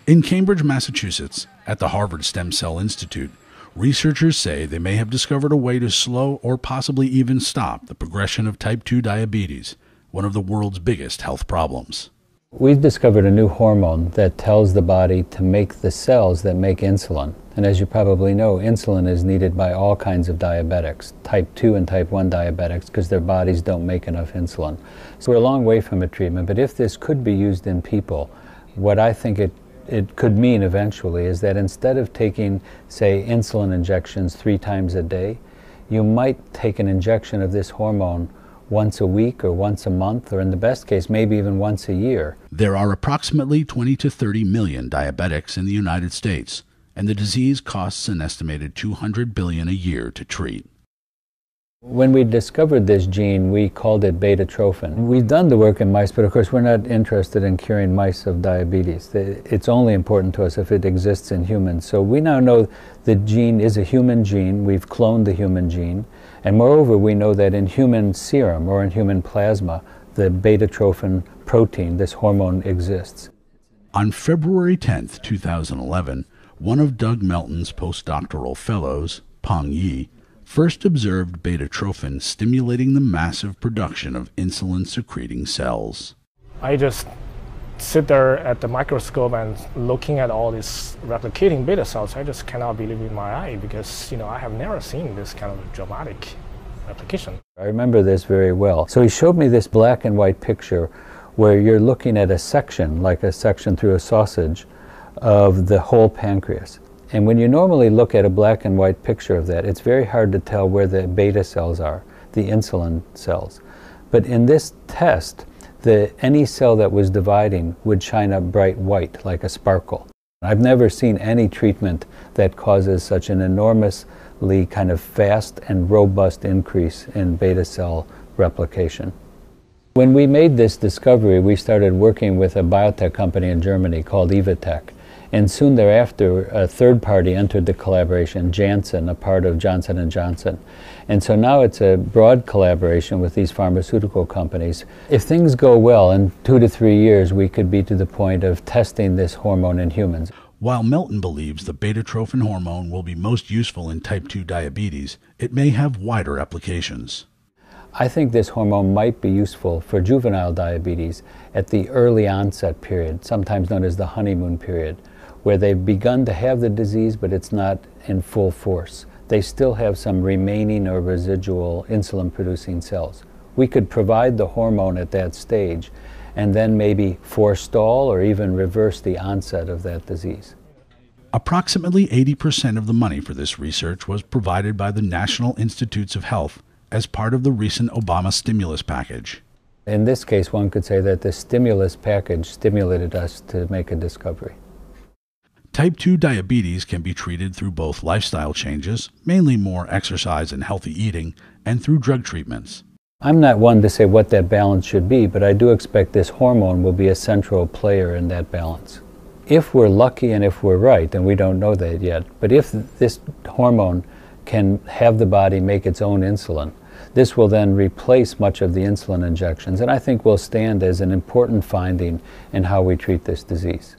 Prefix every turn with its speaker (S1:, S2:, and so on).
S1: In Cambridge, Massachusetts, at the Harvard Stem Cell Institute, researchers say they may have discovered a way to slow or possibly even stop the progression of type 2 diabetes, one of the world's biggest health problems.
S2: We've discovered a new hormone that tells the body to make the cells that make insulin. And as you probably know, insulin is needed by all kinds of diabetics, type 2 and type 1 diabetics, because their bodies don't make enough insulin. So we're a long way from a treatment, but if this could be used in people, what I think it could mean eventually is that instead of taking, say, insulin injections 3 times a day, you might take an injection of this hormone once a week or once a month, or in the best case, maybe even once a year.
S1: There are approximately 20 to 30 million diabetics in the United States, and the disease costs an estimated $200 billion a year to treat.
S2: When we discovered this gene, we called it beta-trophin. We've done the work in mice, but of course we're not interested in curing mice of diabetes. It's only important to us if it exists in humans. So we now know the gene is a human gene. We've cloned the human gene. And moreover, we know that in human serum or in human plasma, the beta-trophin protein, this hormone, exists.
S1: On February 10, 2011, one of Doug Melton's postdoctoral fellows, Peng Yi, first observed beta-trophin stimulating the massive production of insulin-secreting cells.
S3: I just sit there at the microscope and looking at all these replicating beta cells. I just cannot believe in my eye because, I have never seen this kind of dramatic replication.
S2: I remember this very well. So he showed me this black and white picture where you're looking at a section, like a section through a sausage, of the whole pancreas. And when you normally look at a black and white picture of that, it's very hard to tell where the beta cells are, the insulin cells. But in this test, any cell that was dividing would shine a bright white, like a sparkle. I've never seen any treatment that causes such an enormously kind of fast and robust increase in beta cell replication. When we made this discovery, we started working with a biotech company in Germany called Evotec. And soon thereafter, a third party entered the collaboration, Janssen, a part of Johnson & Johnson. And so now it's a broad collaboration with these pharmaceutical companies. If things go well, in 2 to 3 years, we could be to the point of testing this hormone in humans.
S1: While Melton believes the beta-trophin hormone will be most useful in type 2 diabetes, it may have wider applications.
S2: I think this hormone might be useful for juvenile diabetes at the early onset period, sometimes known as the honeymoon period, where they've begun to have the disease, but it's not in full force. They still have some remaining or residual insulin-producing cells. We could provide the hormone at that stage and then maybe forestall or even reverse the onset of that disease.
S1: Approximately 80% of the money for this research was provided by the National Institutes of Health as part of the recent Obama stimulus package.
S2: In this case, one could say that the stimulus package stimulated us to make a discovery.
S1: Type 2 diabetes can be treated through both lifestyle changes, mainly more exercise and healthy eating, and through drug treatments.
S2: I'm not one to say what that balance should be, but I do expect this hormone will be a central player in that balance. If we're lucky and if we're right, and we don't know that yet, but if this hormone can have the body make its own insulin, this will then replace much of the insulin injections, and I think will stand as an important finding in how we treat this disease.